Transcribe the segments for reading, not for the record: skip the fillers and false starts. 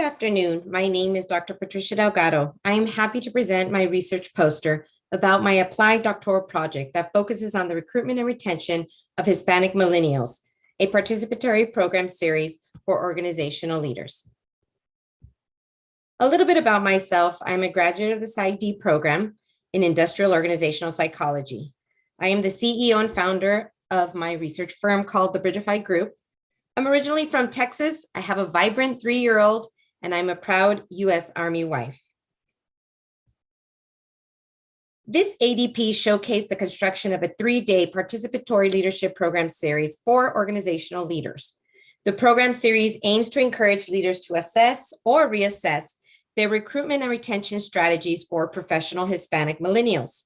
afternoon. My name is Dr. Patricia Delgado. I am happy to present my research poster about my applied doctoral project that focuses on the recruitment and retention of Hispanic millennials, a participatory program series for organizational leaders. A little bit about myself. I'm a graduate of the PsyD program in industrial organizational psychology. I am the CEO and founder of my research firm called the Bridgify Group. I'm originally from Texas. I have a vibrant 3-year-old, and I'm a proud U.S. Army wife. This ADP showcased the construction of a 3-day participatory leadership program series for organizational leaders. The program series aims to encourage leaders to assess or reassess their recruitment and retention strategies for professional Hispanic millennials.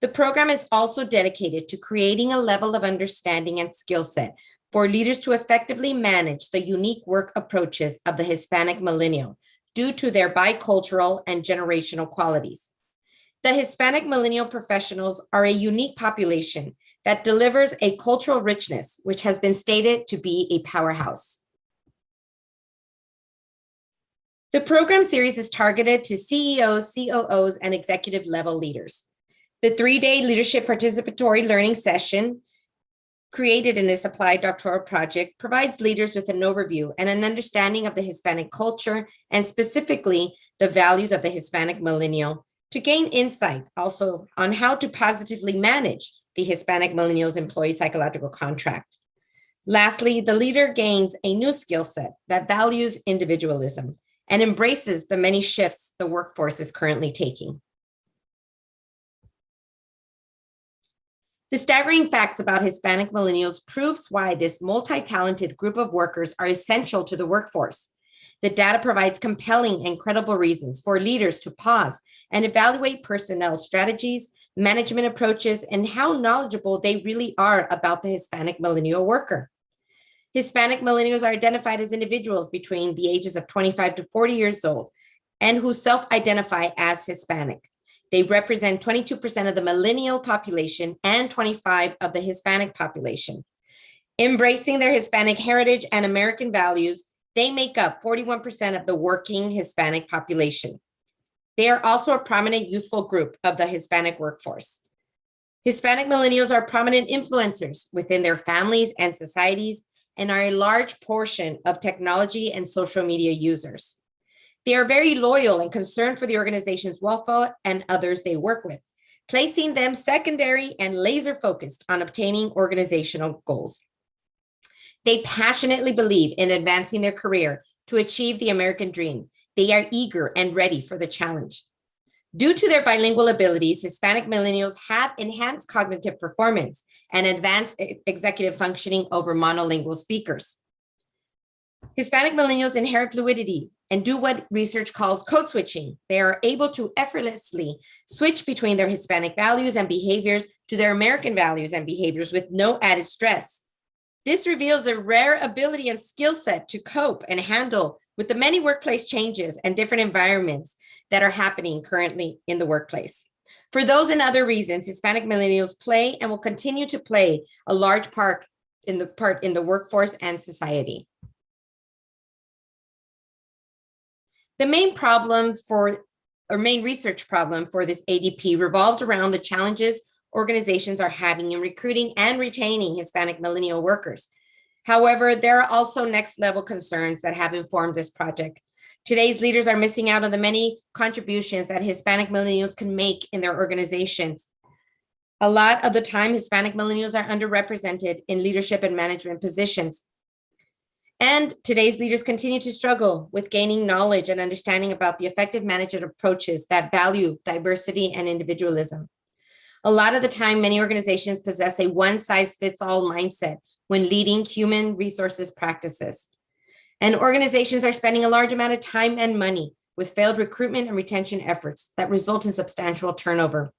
The program is also dedicated to creating a level of understanding and skill set for leaders to effectively manage the unique work approaches of the Hispanic millennial due to their bicultural and generational qualities. The Hispanic millennial professionals are a unique population that delivers a cultural richness, which has been stated to be a powerhouse. The program series is targeted to CEOs, COOs, and executive level leaders. The 3-day leadership participatory learning session created in this applied doctoral project provides leaders with an overview and an understanding of the Hispanic culture and specifically the values of the Hispanic millennial to gain insight also on how to positively manage the Hispanic millennial's employee psychological contract. Lastly, the leader gains a new skill set that values individualism and embraces the many shifts the workforce is currently taking. The staggering facts about Hispanic millennials proves why this multi-talented group of workers are essential to the workforce. The data provides compelling and credible reasons for leaders to pause and evaluate personnel strategies, management approaches, and how knowledgeable they really are about the Hispanic millennial worker. Hispanic millennials are identified as individuals between the ages of 25 to 40 years old and who self-identify as Hispanic. They represent 22% of the millennial population and 25% of the Hispanic population. Embracing their Hispanic heritage and American values, they make up 41% of the working Hispanic population. They are also a prominent youthful group of the Hispanic workforce. Hispanic millennials are prominent influencers within their families and societies and are a large portion of technology and social media users. They are very loyal and concerned for the organization's welfare and others they work with, placing them secondary and laser focused on obtaining organizational goals. They passionately believe in advancing their career to achieve the American dream. They are eager and ready for the challenge. Due to their bilingual abilities, Hispanic millennials have enhanced cognitive performance and advanced executive functioning over monolingual speakers. Hispanic millennials inherit fluidity and do what research calls code switching. They are able to effortlessly switch between their Hispanic values and behaviors to their American values and behaviors with no added stress. This reveals a rare ability and skill set to cope and handle with the many workplace changes and different environments that are happening currently in the workplace. For those and other reasons, Hispanic millennials play and will continue to play a large part in the workforce and society. The main research problem for this ADP revolved around the challenges organizations are having in recruiting and retaining Hispanic millennial workers. However, there are also next level concerns that have informed this project. Today's leaders are missing out on the many contributions that Hispanic millennials can make in their organizations. A lot of the time, Hispanic millennials are underrepresented in leadership and management positions. And today's leaders continue to struggle with gaining knowledge and understanding about the effective management approaches that value diversity and individualism. A lot of the time, many organizations possess a one-size-fits-all mindset when leading human resources practices. And organizations are spending a large amount of time and money with failed recruitment and retention efforts that result in substantial turnover.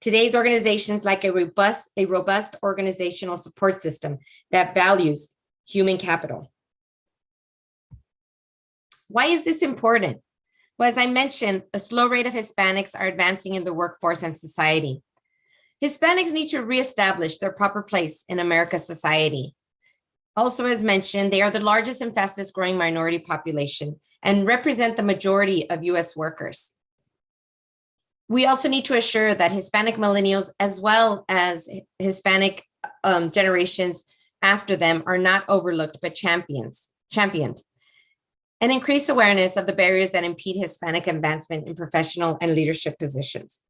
Today's organizations lack a robust organizational support system that values human capital. Why is this important? Well, as I mentioned, a slow rate of Hispanics are advancing in the workforce and society. Hispanics need to reestablish their proper place in America's society. Also, as mentioned, they are the largest and fastest growing minority population and represent the majority of US workers. We also need to assure that Hispanic millennials, as well as Hispanic generations after them, are not overlooked but championed, and increase awareness of the barriers that impede Hispanic advancement in professional and leadership positions.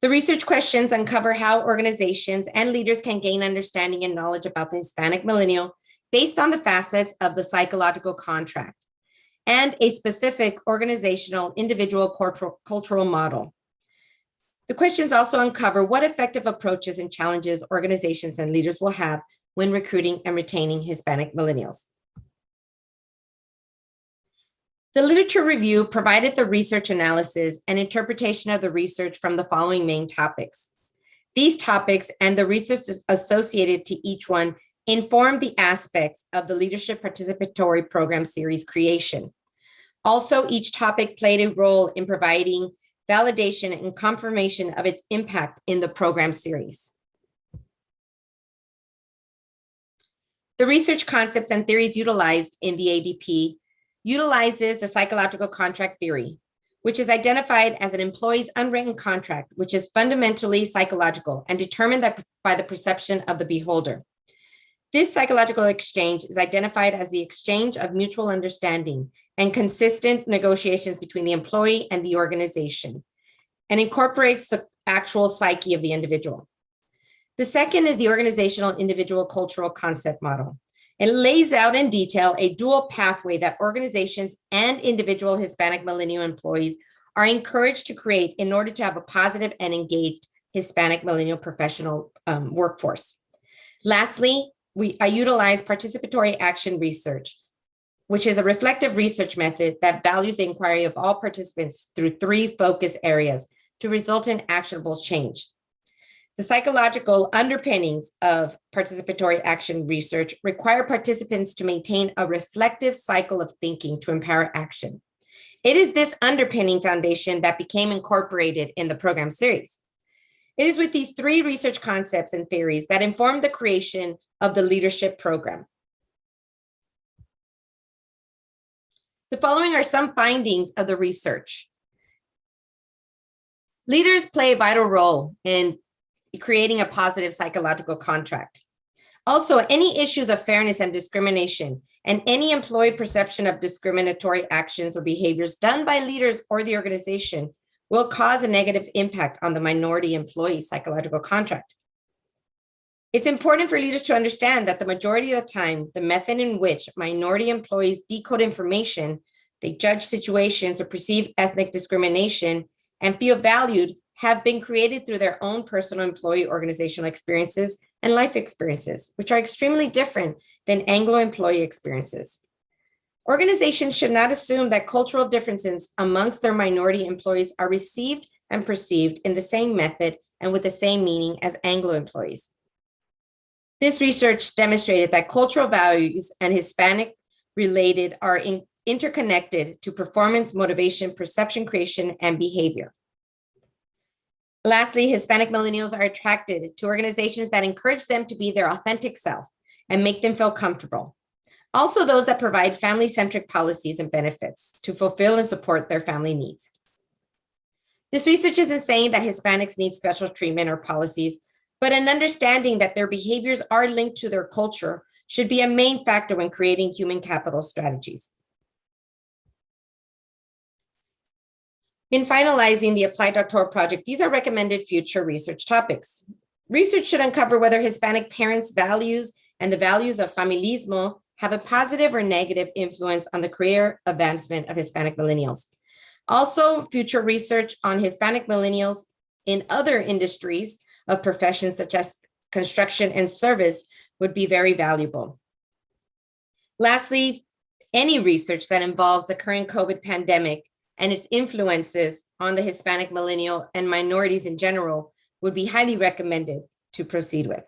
The research questions uncover how organizations and leaders can gain understanding and knowledge about the Hispanic millennial based on the facets of the psychological contract and a specific organizational, individual, cultural model. The questions also uncover what effective approaches and challenges organizations and leaders will have when recruiting and retaining Hispanic millennials. The literature review provided the research analysis and interpretation of the research from the following main topics. These topics and the research associated to each one inform the aspects of the Leadership Participatory Program Series creation. Also, each topic played a role in providing validation and confirmation of its impact in the program series. The research concepts and theories utilized in the ADP utilizes the psychological contract theory, which is identified as an employee's unwritten contract, which is fundamentally psychological and determined by the perception of the beholder. This psychological exchange is identified as the exchange of mutual understanding and consistent negotiations between the employee and the organization, and incorporates the actual psyche of the individual. The second is the organizational individual cultural concept model. It lays out in detail a dual pathway that organizations and individual Hispanic millennial employees are encouraged to create in order to have a positive and engaged Hispanic millennial professional workforce. Lastly, I utilize participatory action research, which is a reflective research method that values the inquiry of all participants through 3 focus areas to result in actionable change. The psychological underpinnings of participatory action research require participants to maintain a reflective cycle of thinking to empower action. It is this underpinning foundation that became incorporated in the program series. It is with these 3 research concepts and theories that informed the creation of the leadership program. The following are some findings of the research. Leaders play a vital role in creating a positive psychological contract. Also, any issues of fairness and discrimination and any employee perception of discriminatory actions or behaviors done by leaders or the organization will cause a negative impact on the minority employee psychological contract. It's important for leaders to understand that the majority of the time, the method in which minority employees decode information, they judge situations or perceive ethnic discrimination and feel valued have been created through their own personal employee organizational experiences and life experiences, which are extremely different than Anglo employee experiences. Organizations should not assume that cultural differences amongst their minority employees are received and perceived in the same method and with the same meaning as Anglo employees. This research demonstrated that cultural values and Hispanic related are interconnected to performance, motivation, perception creation, and behavior. Lastly, Hispanic millennials are attracted to organizations that encourage them to be their authentic self and make them feel comfortable. Also, those that provide family-centric policies and benefits to fulfill and support their family needs. This research isn't saying that Hispanics need special treatment or policies, but an understanding that their behaviors are linked to their culture should be a main factor when creating human capital strategies. In finalizing the applied doctoral project, these are recommended future research topics. Research should uncover whether Hispanic parents' values and the values of familismo have a positive or negative influence on the career advancement of Hispanic millennials. Also, future research on Hispanic millennials in other industries of professions such as construction and service would be very valuable. Lastly, any research that involves the current COVID pandemic and its influences on the Hispanic millennial and minorities in general would be highly recommended to proceed with.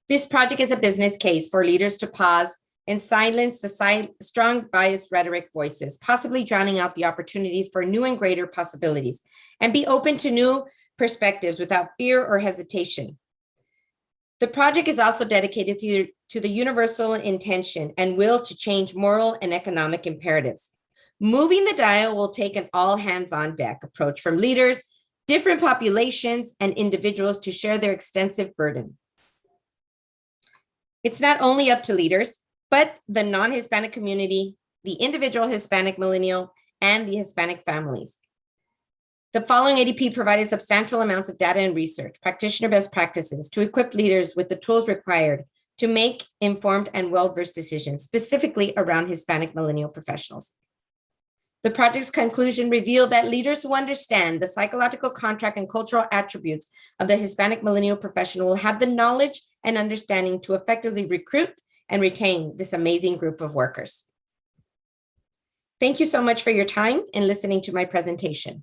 This project is a business case for leaders to pause and silence the strong biased rhetoric voices, possibly drowning out the opportunities for new and greater possibilities, and be open to new perspectives without fear or hesitation. The project is also dedicated to the universal intention and will to change moral and economic imperatives. Moving the dial will take an all hands on deck approach from leaders, different populations, and individuals to share their extensive burden. It's not only up to leaders, but the non-Hispanic community, the individual Hispanic millennial, and the Hispanic families. The following ADP provided substantial amounts of data and research, practitioner best practices to equip leaders with the tools required to make informed and well-versed decisions, specifically around Hispanic millennial professionals. The project's conclusion revealed that leaders who understand the psychological contract and cultural attributes of the Hispanic millennial professional will have the knowledge and understanding to effectively recruit and retain this amazing group of workers. Thank you so much for your time and listening to my presentation.